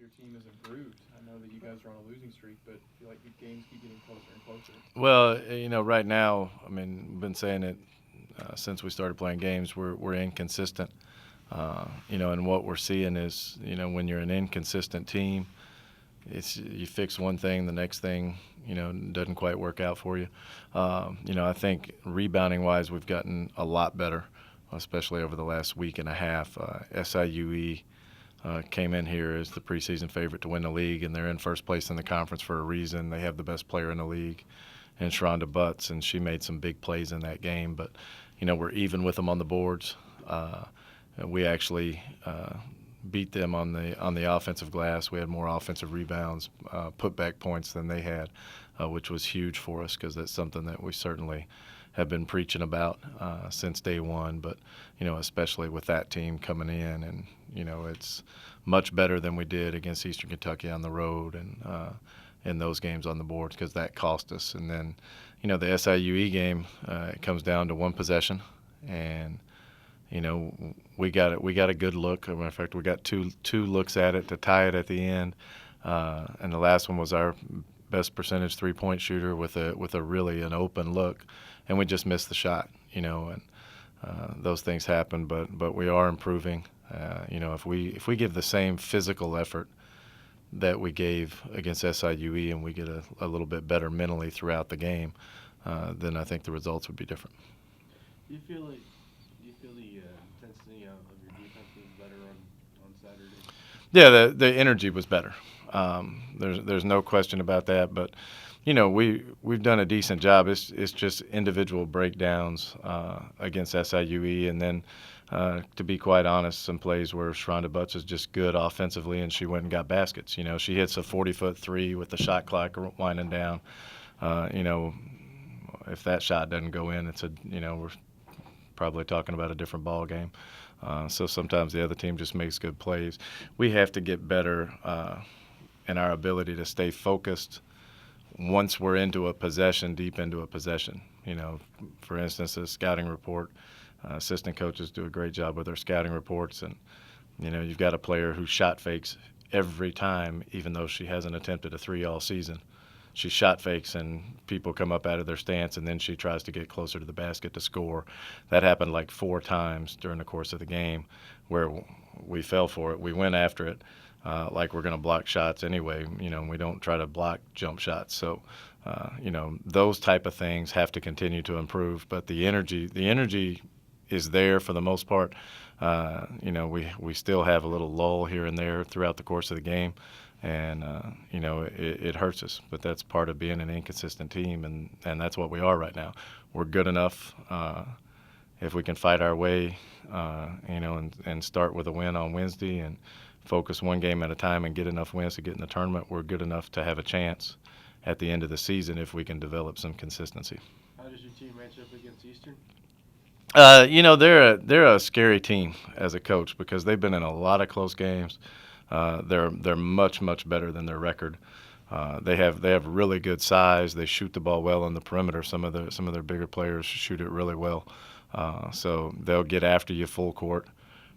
your team has improved. I know that you guys are on a losing streak, but I feel like the games keep getting closer and closer. Well, right now, I mean, we've been saying it since we started playing games. We're inconsistent. And what we're seeing is, when you're an inconsistent team, it's you fix one thing, the next thing, doesn't quite work out for you. I think rebounding wise, we've gotten a lot better, especially over the last week and a half. SIUE came in here as the preseason favorite to win the league, and they're in first place in the conference for a reason. They have the best player in the league, and Sharonda Butts, and she made some big plays in that game. But we're even with them on the boards. We actually beat them on the offensive glass. We had more offensive rebounds, putback points than they had, which was huge for us because that's something that we certainly have been preaching about since day one. But especially with that team coming in, and it's much better than we did against Eastern Kentucky on the road and in those games on the boards because that cost us. And then the SIUE game, it comes down to one possession, and we got it. We got a good look. As a matter of fact, we got two looks at it to tie it at the end, and the last one was our best percentage 3-point shooter with a really an open look, and we just missed the shot. And those things happen, but we are improving. If we give the same physical effort that we gave against SIUE and we get a little bit better mentally throughout the game, then I think the results would be different. Do you feel the intensity of your defense was better on Saturday? Yeah, the energy was better. There's no question about that. But we've done a decent job. It's just individual breakdowns against SIUE, and then to be quite honest, some plays where Sharonda Butts is just good offensively, and she went and got baskets. She hits a 40-foot three with the shot clock winding down. If that shot doesn't go in, we're probably talking about a different ball game. So sometimes the other team just makes good plays. We have to get better in our ability to stay focused once we're into a possession, deep into a possession. For instance, a scouting report. Assistant coaches do a great job with their scouting reports, and you've got a player who shot fakes every time, even though she hasn't attempted a three all season. She shot fakes and people come up out of their stance, and then she tries to get closer to the basket to score. That happened like 4 times during the course of the game where we fell for it. We went after it like we're going to block shots anyway. We don't try to block jump shots. So, those type of things have to continue to improve. But the energy is there for the most part. We still have a little lull here and there throughout the course of the game. And, it hurts us, but that's part of being an inconsistent team, and that's what we are right now. We're good enough if we can fight our way, and start with a win on Wednesday and focus one game at a time and get enough wins to get in the tournament. We're good enough to have a chance at the end of the season if we can develop some consistency. How does your team match up against Eastern? They're a scary team as a coach because they've been in a lot of close games. They're much better than their record. They have really good size. They shoot the ball well on the perimeter. Some of their bigger players shoot it really well. So they'll get after you full court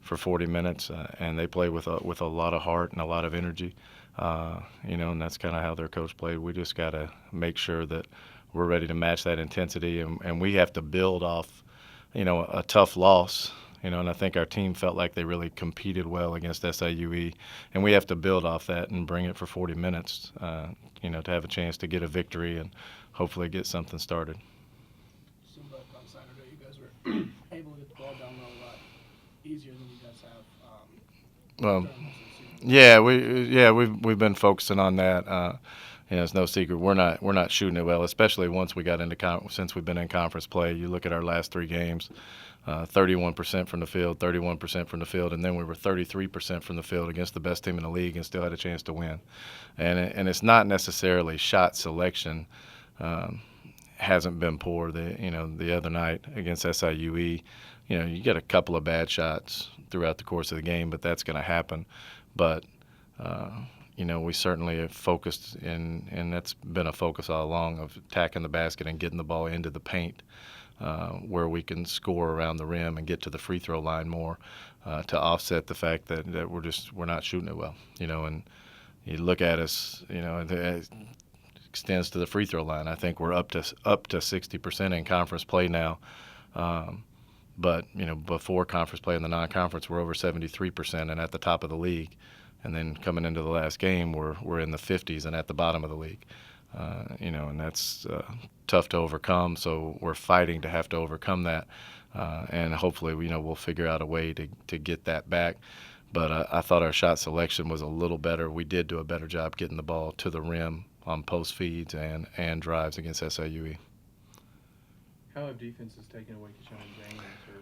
for 40 minutes, and they play with a lot of heart and a lot of energy. And that's kind of how their coach played. We just got to make sure that we're ready to match that intensity, and we have to build off, a tough loss. And I think our team felt like they really competed well against SIUE, and we have to build off that and bring it for 40 minutes, to have a chance to get a victory and hopefully get something started. Seemed like on Saturday you guys were able to get the ball down low a lot easier than you guys have. Well, During most of the season. we've been focusing on that. It's no secret we're not shooting it well, especially once we got into since we've been in conference play. You look at our last 3 games. 31% from the field, 31% from the field, and then we were 33% from the field against the best team in the league and still had a chance to win. And it's not necessarily shot selection hasn't been poor. The other night against SIUE, you get a couple of bad shots throughout the course of the game, but that's going to happen. But we certainly have focused, and that's been a focus all along, of attacking the basket and getting the ball into the paint. Where we can score around the rim and get to the free throw line more to offset the fact that we're not shooting it well. And you look at us, it extends to the free throw line. I think we're up to 60% in conference play now. But before conference play in the non-conference, we're over 73% and at the top of the league. And then coming into the last game, we're in the 50s and at the bottom of the league. And that's tough to overcome. So we're fighting to have to overcome that, and hopefully, we'll figure out a way to get that back. But I thought our shot selection was a little better. We did do a better job getting the ball to the rim on post feeds and drives against SIUE. How have defenses taken away Kashawn James, or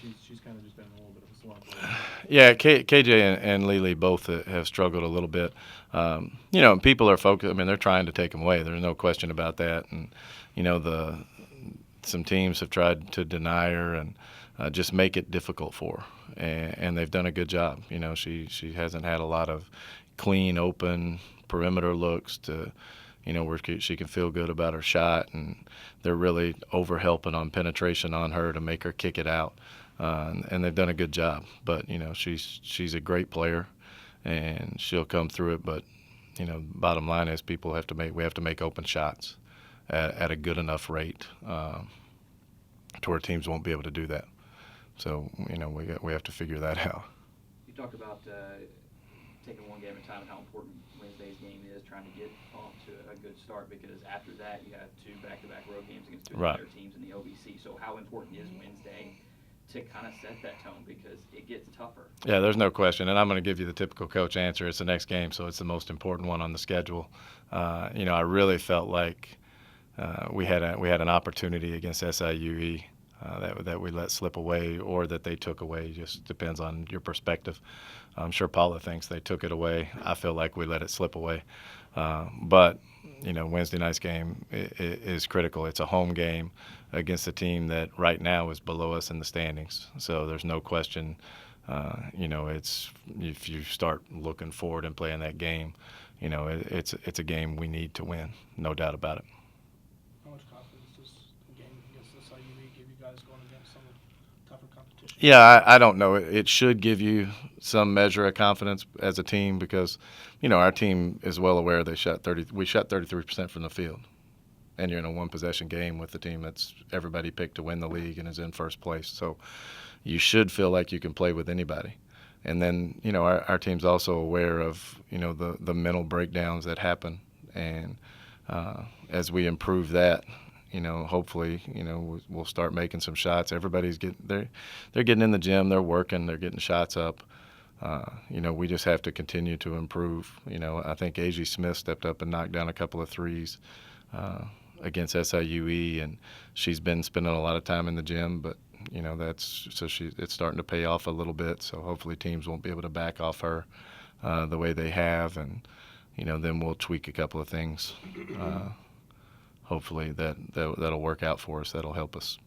she's kind of just been in a little bit of a slump lately? Yeah, KJ and Lily both have struggled a little bit. And people are focused. I mean, they're trying to take them away. There's no question about that. And some teams have tried to deny her and just make it difficult for her, and they've done a good job. She hasn't had a lot of clean, open perimeter looks to. Where she can feel good about her shot, and they're really over-helping on penetration on her to make her kick it out, and they've done a good job. But she's a great player, and she'll come through it. But bottom line is we have to make open shots at a good enough rate to where teams won't be able to do that. So we have to figure that out. You talked about taking one game at a time and how important Wednesday's game is, trying to get off to a good start, because after that you have 2 back-to-back road games against 2 Right. better teams in the OVC. So how important is Wednesday to kind of set that tone, because it gets tougher? Yeah, there's no question, and I'm going to give you the typical coach answer. It's the next game, so it's the most important one on the schedule. I really felt like we had an opportunity against SIUE that we let slip away, or that they took away. Just depends on your perspective. I'm sure Paula thinks they took it away. I feel like we let it slip away. But Wednesday night's game is critical. It's a home game against a team that right now is below us in the standings. So there's no question. It's if you start looking forward and playing that game, it's a game we need to win, no doubt about it. How much confidence does the game against the SIUE give you guys going against some tougher competition? Yeah, I don't know. It should give you some measure of confidence as a team, because, our team is well aware we shot 33% from the field. And you're in a one-possession game with the team that's everybody picked to win the league and is in first place. So you should feel like you can play with anybody. And then, our team's also aware of, the mental breakdowns that happen. And as we improve that, hopefully, we'll start making some shots. Everybody's they're getting in the gym, they're working, they're getting shots up. We just have to continue to improve. I think A.J. Smith stepped up and knocked down a couple of threes against SIUE, and she's been spending a lot of time in the gym, but it's starting to pay off a little bit. So hopefully teams won't be able to back off her the way they have, and then we'll tweak a couple of things. Hopefully that'll work out for us. That'll help us.